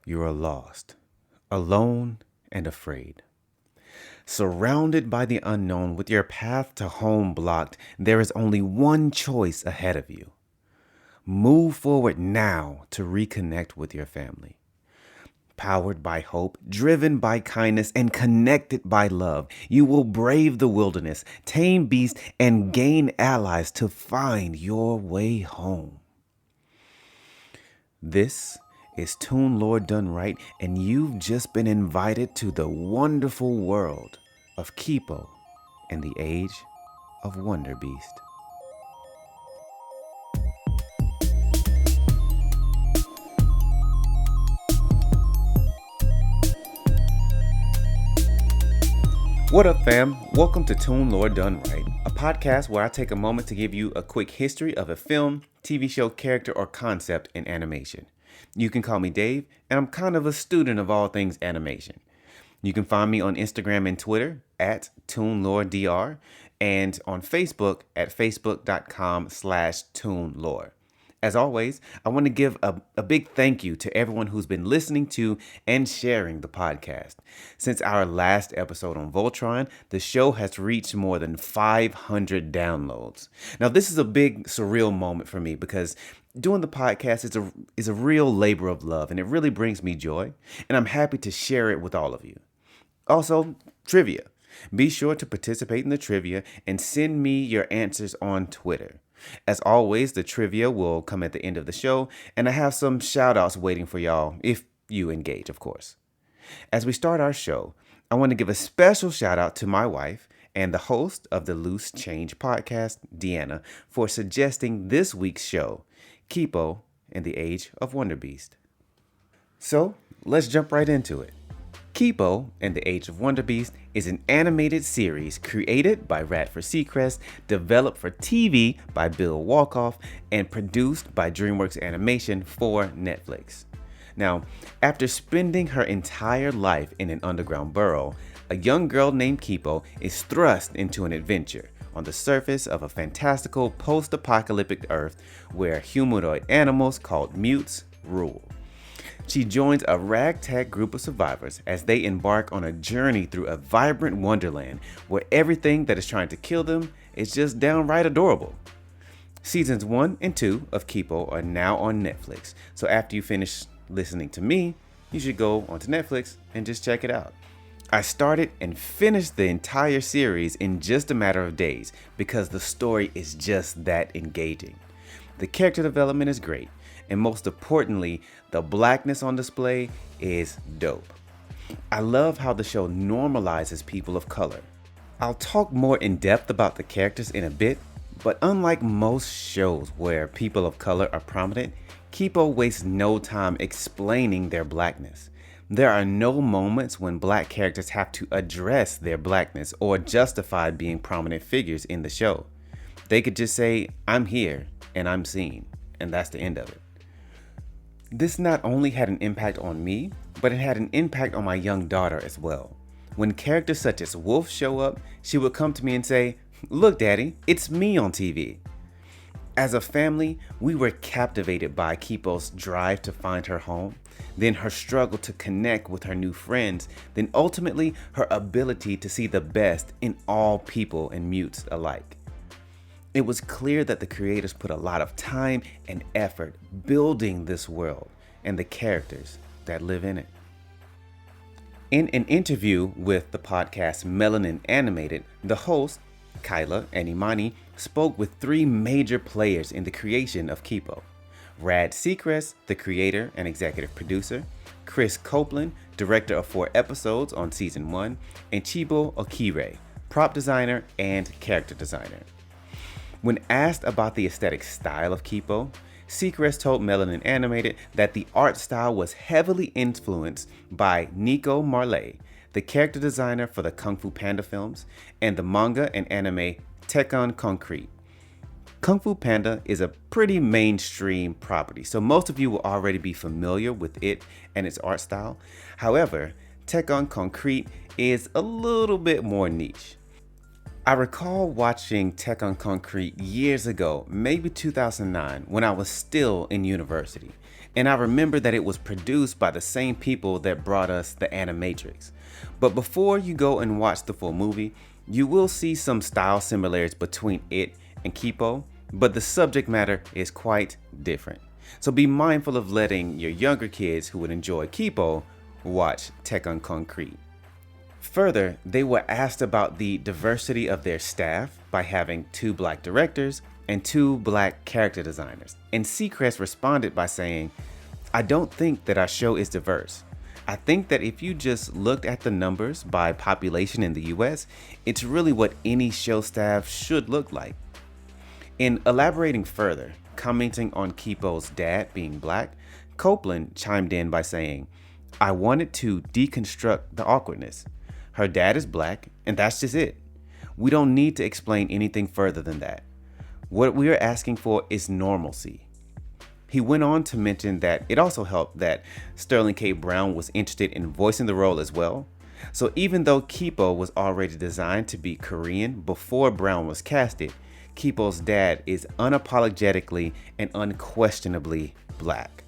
You are lost, alone, and afraid. Surrounded by the unknown with your path to home blocked, there is only one choice ahead of you. Move forward now to reconnect with your family. Powered by hope, driven by kindness, and connected by love, you will brave the wilderness, tame beasts, and gain allies to find your way home. This is Toon Lore Done Right, and you've just been invited to the wonderful world of Kipo and the Age of Wonder Beast. What up, fam? Welcome to Toon Lore Done Right, a podcast where I take a moment to give you a quick history of a film, TV show, character, or concept in animation. You can call me Dave, and I'm kind of a student of all things animation. You can find me on Instagram and Twitter at ToonLoreDR, and on Facebook at facebook.com/ToonLore. As always, I want to give a big thank you to everyone who's been listening to and sharing the podcast. Since our last episode on Voltron, the show has reached more than 500 downloads. Now, this is a big surreal moment for me because doing the podcast is a real labor of love, and it really brings me joy, and I'm happy to share it with all of you. Also, trivia. Be sure to participate in the trivia and send me your answers on Twitter. As always, the trivia will come at the end of the show, and I have some shout outs waiting for y'all if you engage, of course. As we start our show, I want to give a special shout out to my wife and the host of the Loose Change podcast, Deanna, for suggesting this week's show, Kipo and the Age of Wonder Beast. So, let's jump right into it. Kipo and the Age of Wonder Beast is an animated series created by Radford Seacrest, developed for TV by Bill Walkoff, and produced by DreamWorks Animation for Netflix. Now, after spending her entire life in an underground burrow, a young girl named Kipo is thrust into an adventure on the surface of a fantastical post-apocalyptic Earth where humanoid animals called mutes rule. She joins a ragtag group of survivors as they embark on a journey through a vibrant wonderland where everything that is trying to kill them is just downright adorable. Seasons 1 and 2 of Kipo are now on Netflix, so after you finish listening to me, you should go onto Netflix and just check it out. I started and finished the entire series in just a matter of days because the story is just that engaging. The character development is great, and most importantly, the blackness on display is dope. I love how the show normalizes people of color. I'll talk more in depth about the characters in a bit, but unlike most shows where people of color are prominent, Kipo wastes no time explaining their blackness. There are no moments when black characters have to address their blackness or justify being prominent figures in the show. They could just say, "I'm here and I'm seen," and that's the end of it. This not only had an impact on me, but it had an impact on my young daughter as well. When characters such as Wolf show up, she would come to me and say, "Look, Daddy, it's me on TV." As a family, we were captivated by Kipo's drive to find her home, then her struggle to connect with her new friends, then ultimately her ability to see the best in all people and mutes alike. It was clear that the creators put a lot of time and effort building this world and the characters that live in it. In an interview with the podcast Melanin Animated, the host, Kyla and Imani, spoke with three major players in the creation of Kipo. Rad Seacrest, the creator and executive producer, Chris Copeland, director of 4 episodes on season 1, and Chibo Okire, prop designer and character designer. When asked about the aesthetic style of Kipo, Seacrest told Melanin Animated that the art style was heavily influenced by Nico Marley, the character designer for the Kung Fu Panda films, and the manga and anime Tekken Concrete. Kung Fu Panda is a pretty mainstream property, so most of you will already be familiar with it and its art style. However, Tekken Concrete is a little bit more niche. I recall watching Tekken Concrete years ago, maybe 2009, when I was still in university, And I remember that it was produced by the same people that brought us The Animatrix. But before you go and watch the full movie, you will see some style similarities between it and Kipo, but the subject matter is quite different. So be mindful of letting your younger kids who would enjoy Kipo watch Tekken Concrete. Further, they were asked about the diversity of their staff by having 2 black directors and 2 black character designers. And Seacrest responded by saying, "I don't think that our show is diverse. I think that if you just looked at the numbers by population in the US, it's really what any show staff should look like." In elaborating further, commenting on Kipo's dad being black, Copeland chimed in by saying, "I wanted to deconstruct the awkwardness. Her dad is black, and that's just it. We don't need to explain anything further than that. What we are asking for is normalcy." He went on to mention that it also helped that Sterling K. Brown was interested in voicing the role as well. So even though Kipo was already designed to be Korean before Brown was casted, Kipo's dad is unapologetically and unquestionably black.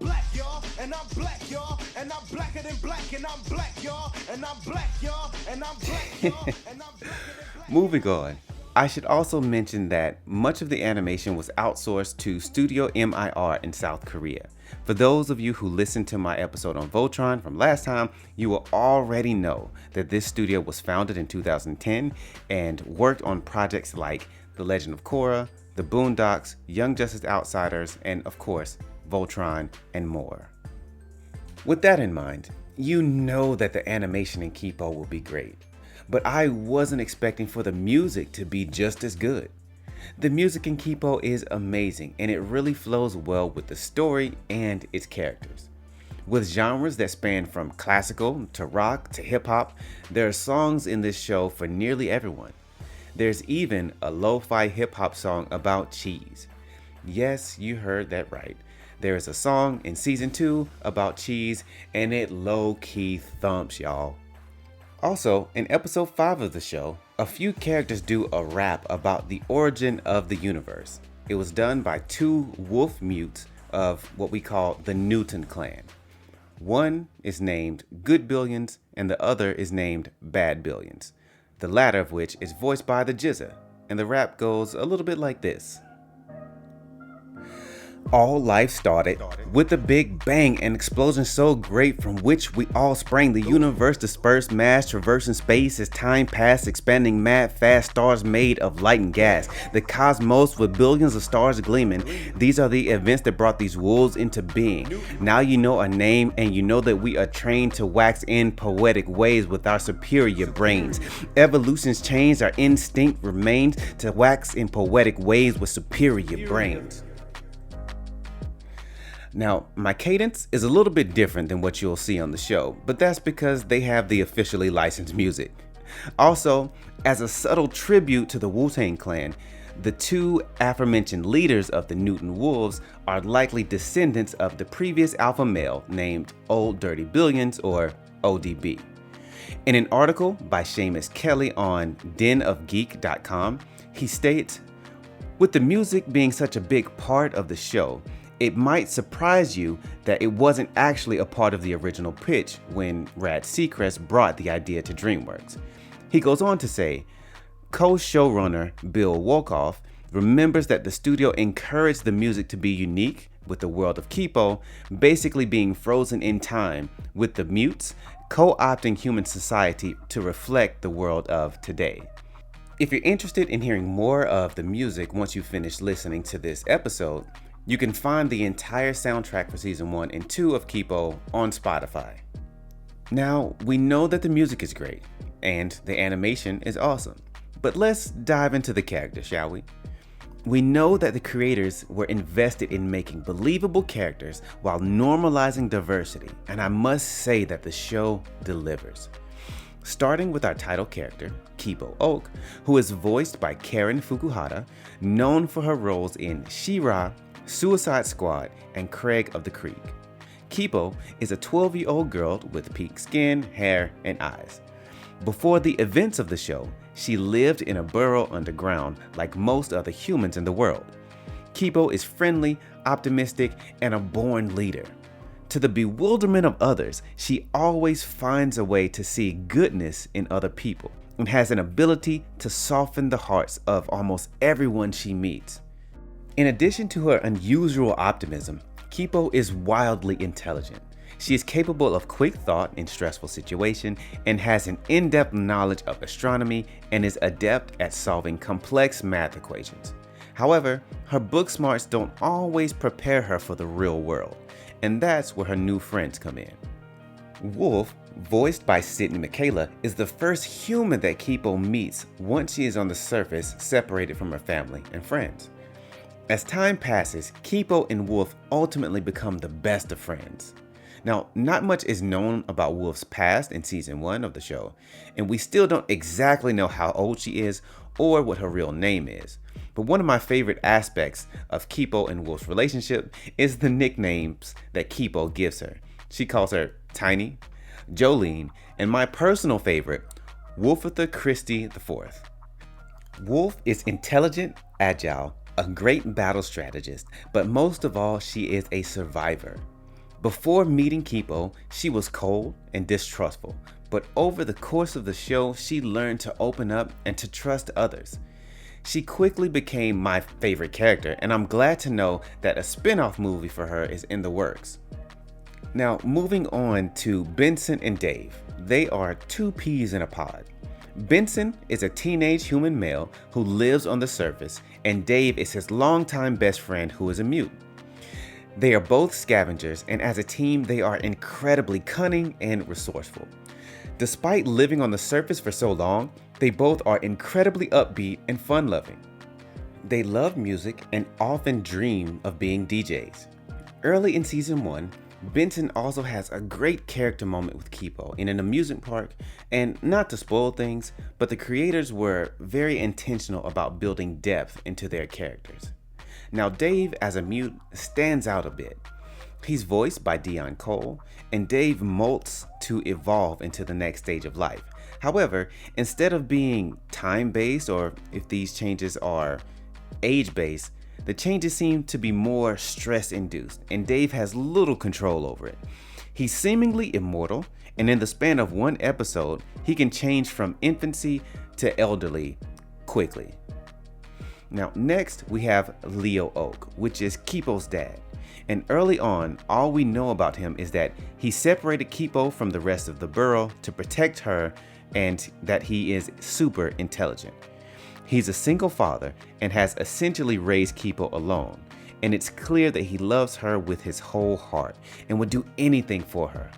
Black, y'all, and I'm black, y'all, and I'm blacker than black, and I'm black, y'all, and I'm black, y'all, and I'm black, y'all, and I'm blacker than black. Moving on. I should also mention that much of the animation was outsourced to Studio MIR in South Korea. For those of you who listened to my episode on Voltron from last time, you will already know that this studio was founded in 2010 and worked on projects like The Legend of Korra, The Boondocks, Young Justice Outsiders, and of course, Voltron and more. With that in mind, you know that the animation in Kipo will be great. But I wasn't expecting for the music to be just as good. The music in Kipo is amazing, and it really flows well with the story and its characters. With genres that span from classical to rock to hip hop, there are songs in this show for nearly everyone. There's even a lo-fi hip hop song about cheese. Yes, you heard that right. There is a song in season 2 about cheese, and it low-key thumps, y'all. Also, in episode 5 of the show, a few characters do a rap about the origin of the universe. It was done by 2 wolf mutes of what we call the Newton clan. One is named Good Billions and the other is named Bad Billions, the latter of which is voiced by the Jizza, and the rap goes a little bit like this. All life started with a big bang, an explosion so great from which we all sprang. The universe dispersed, mass traversing space as time passed, expanding mad fast, stars made of light and gas. The cosmos with billions of stars gleaming. These are the events that brought these wolves into being. Now you know our name, and you know that we are trained to wax in poetic ways with our superior brains. Evolution's changed, our instinct remains to wax in poetic ways with superior brains. Now, my cadence is a little bit different than what you'll see on the show, but that's because they have the officially licensed music. Also, as a subtle tribute to the Wu-Tang Clan, the 2 aforementioned leaders of the Newton Wolves are likely descendants of the previous alpha male named Old Dirty Billions, or ODB. In an article by Seamus Kelly on denofgeek.com, he states, "With the music being such a big part of the show, it might surprise you that it wasn't actually a part of the original pitch when Rad Seacrest brought the idea to DreamWorks." He goes on to say, co-showrunner Bill Wolkoff remembers that the studio encouraged the music to be unique with the world of Kipo basically being frozen in time, with the mutes co-opting human society to reflect the world of today. If you're interested in hearing more of the music once you finish listening to this episode, you can find the entire soundtrack for season 1 and 2 of Kipo on Spotify. Now, we know that the music is great, and the animation is awesome, but let's dive into the characters, shall we? We know that the creators were invested in making believable characters while normalizing diversity, and I must say that the show delivers. Starting with our title character, Kipo Oak, who is voiced by Karen Fukuhara, known for her roles in She-Ra, Suicide Squad, and Craig of the Creek. Kipo is a 12-year-old girl with pink skin, hair, and eyes. Before the events of the show, she lived in a burrow underground like most other humans in the world. Kipo is friendly, optimistic, and a born leader. To the bewilderment of others, she always finds a way to see goodness in other people and has an ability to soften the hearts of almost everyone she meets. In addition to her unusual optimism, Kipo is wildly intelligent. She is capable of quick thought in stressful situations and has an in-depth knowledge of astronomy and is adept at solving complex math equations. However, her book smarts don't always prepare her for the real world, and that's where her new friends come in. Wolf, voiced by Sydney Michaela, is the first human that Kipo meets once she is on the surface separated from her family and friends. As time passes, Kipo and Wolf ultimately become the best of friends. Now, not much is known about Wolf's past in season 1 of the show, and we still don't exactly know how old she is or what her real name is. But one of my favorite aspects of Kipo and Wolf's relationship is the nicknames that Kipo gives her. She calls her Tiny, Jolene, and my personal favorite, Wolfitha Christie IV. Wolf is intelligent, agile, a great battle strategist, but most of all, she is a survivor. Before meeting Kipo, she was cold and distrustful, but over the course of the show, she learned to open up and to trust others. She quickly became my favorite character, and I'm glad to know that a spin-off movie for her is in the works. Now, moving on to Benson and Dave. They are two peas in a pod. Benson is a teenage human male who lives on the surface, and Dave is his longtime best friend who is a mute. They are both scavengers, and as a team, they are incredibly cunning and resourceful. Despite living on the surface for so long, they both are incredibly upbeat and fun-loving. They love music and often dream of being DJs. Early in season 1, Benson also has a great character moment with Kipo in an amusement park, and not to spoil things, but the creators were very intentional about building depth into their characters. Now Dave as a mute stands out a bit. He's voiced by Dion Cole, and Dave molts to evolve into the next stage of life. However, instead of being time-based, or if these changes are age-based, the changes seem to be more stress-induced, and Dave has little control over it. He's seemingly immortal, and in the span of one episode, he can change from infancy to elderly quickly. Now, next we have Leo Oak, which is Kipo's dad. And early on, all we know about him is that he separated Kipo from the rest of the burrow to protect her, and that he is super intelligent. He's a single father and has essentially raised Kipo alone, and it's clear that he loves her with his whole heart and would do anything for her.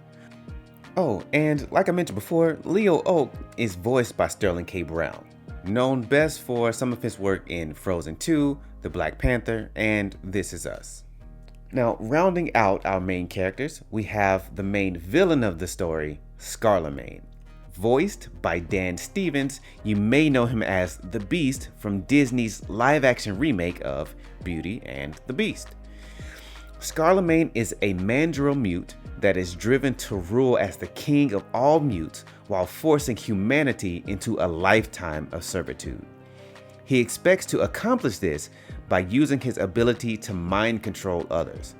Oh, and like I mentioned before, Leo Oak is voiced by Sterling K. Brown, known best for some of his work in Frozen 2, The Black Panther, and This Is Us. Now, rounding out our main characters, we have the main villain of the story, Scarlemagne. Voiced by Dan Stevens, you may know him as the Beast from Disney's live-action remake of Beauty and the Beast. Scarlemagne is a mandrill mute that is driven to rule as the king of all mutes while forcing humanity into a lifetime of servitude. He expects to accomplish this by using his ability to mind control others.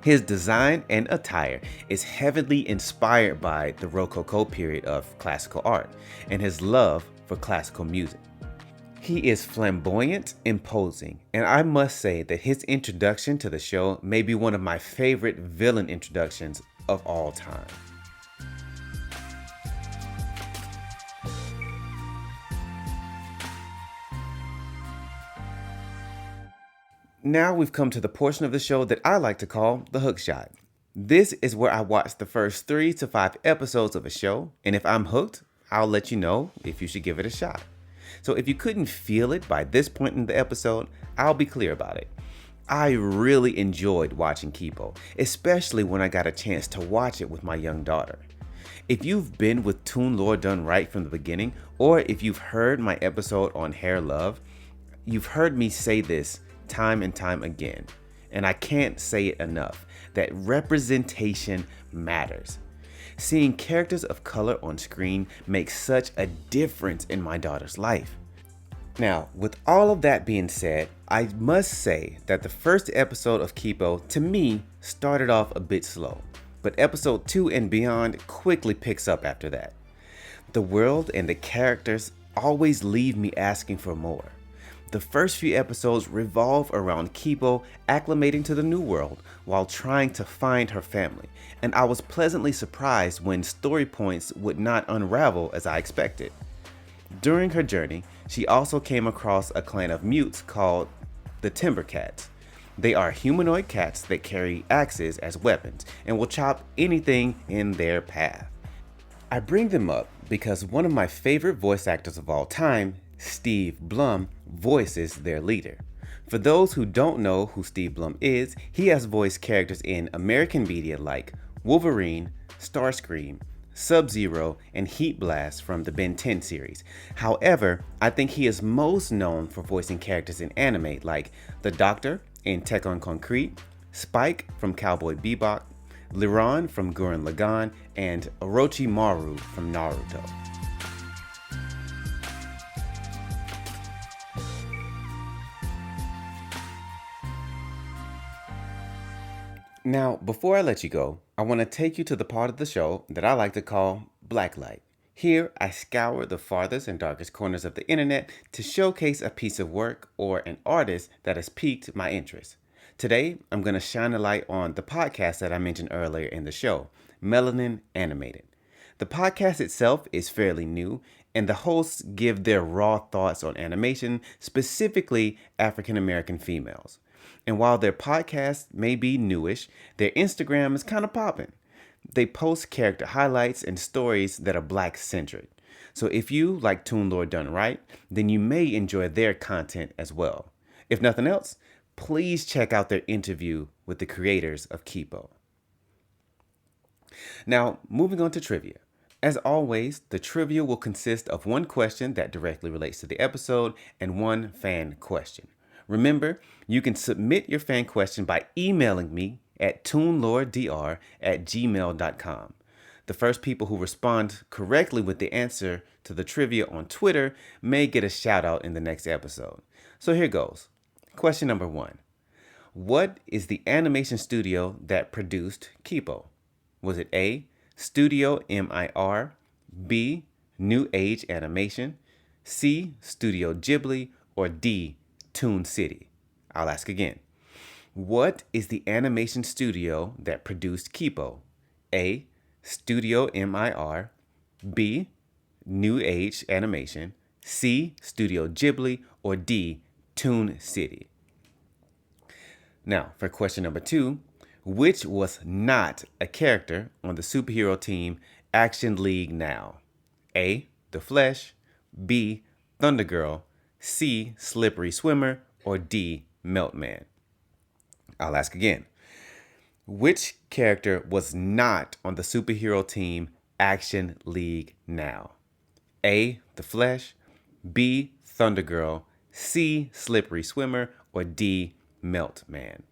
His design and attire is heavily inspired by the Rococo period of classical art and his love for classical music. He is flamboyant, imposing, and I must say that his introduction to the show may be one of my favorite villain introductions of all time. Now we've come to the portion of the show that I like to call the hook shot. This is where I watch the first 3 to 5 episodes of a show, and if I'm hooked, I'll let you know if you should give it a shot. So if you couldn't feel it by this point in the episode, I'll be clear about it. I really enjoyed watching Kipo, especially when I got a chance to watch it with my young daughter. If you've been with Toon Lore Done Right from the beginning, or if you've heard my episode on hair love, you've heard me say this time and time again, and I can't say it enough, that representation matters. Seeing characters of color on screen makes such a difference in my daughter's life. Now, with all of that being said, I must say that the first episode of Kipo, to me, started off a bit slow, but episode 2 and beyond quickly picks up after that. The world and the characters always leave me asking for more. The first few episodes revolve around Kipo acclimating to the new world while trying to find her family, and I was pleasantly surprised when story points would not unravel as I expected. During her journey, she also came across a clan of mutes called the Timber Cats. They are humanoid cats that carry axes as weapons and will chop anything in their path. I bring them up because one of my favorite voice actors of all time, Steve Blum, voices their leader. For those who don't know who Steve Blum is, he has voiced characters in American media like Wolverine, Starscream, Sub-Zero, and Heat Blast from the Ben 10 series. However, I think he is most known for voicing characters in anime like the Doctor in Tekken Concrete, Spike from Cowboy Bebop, Liran from Gurren Lagann, and Orochimaru from Naruto. Now, before I let you go, I want to take you to the part of the show that I like to call Blacklight. Here, I scour the farthest and darkest corners of the internet to showcase a piece of work or an artist that has piqued my interest. Today, I'm going to shine a light on the podcast that I mentioned earlier in the show, Melanin Animated. The podcast itself is fairly new, and the hosts give their raw thoughts on animation, specifically African American females. And while their podcast may be newish, their Instagram is kind of popping. They post character highlights and stories that are Black-centric. So if you like Toon Lore Done Right, then you may enjoy their content as well. If nothing else, please check out their interview with the creators of Kipo. Now, moving on to trivia. As always, the trivia will consist of one question that directly relates to the episode and one fan question. Remember, you can submit your fan question by emailing me at toonloredr@gmail.com. The first people who respond correctly with the answer to the trivia on Twitter may get a shout out in the next episode. So here goes. Question number 1. What is the animation studio that produced Kipo? Was it A, Studio MIR, B, New Age Animation, C, Studio Ghibli, or D, Toon City? I'll ask again. What is the animation studio that produced Kipo? A, Studio MIR, B, New Age Animation, C, Studio Ghibli, or D, Toon City? Now, for question number 2, which was not a character on the superhero team Action League Now? A, The Flesh, B, Thunder Girl, C, Slippery Swimmer, or D, Meltman? I'll ask again. Which character was not on the superhero team Action League Now? A, The Flesh, B, Thunder Girl, C, Slippery Swimmer, or D, Meltman?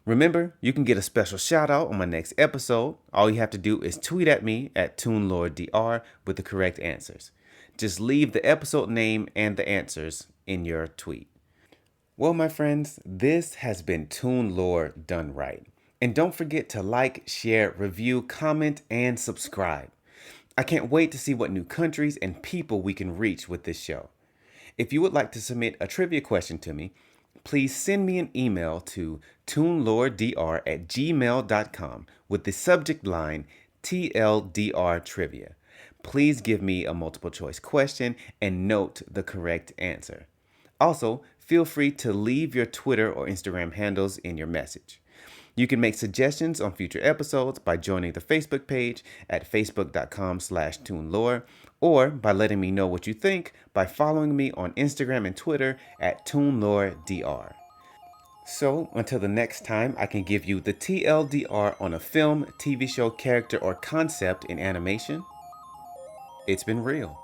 Remember, you can get a special shout out on my next episode. All you have to do is tweet at me at ToonLoreDR with the correct answers. Just leave the episode name and the answers in your tweet. Well, my friends, this has been Toon Lore Done Right. And don't forget to like, share, review, comment, and subscribe. I can't wait to see what new countries and people we can reach with this show. If you would like to submit a trivia question to me, please send me an email to toonloredr@gmail.com with the subject line TLDR Trivia. Please give me a multiple choice question and note the correct answer. Also, feel free to leave your Twitter or Instagram handles in your message. You can make suggestions on future episodes by joining the Facebook page at facebook.com/toonlore or by letting me know what you think by following me on Instagram and Twitter at ToonLoreDR. So, until the next time I can give you the TLDR on a film, TV show, character, or concept in animation, it's been real.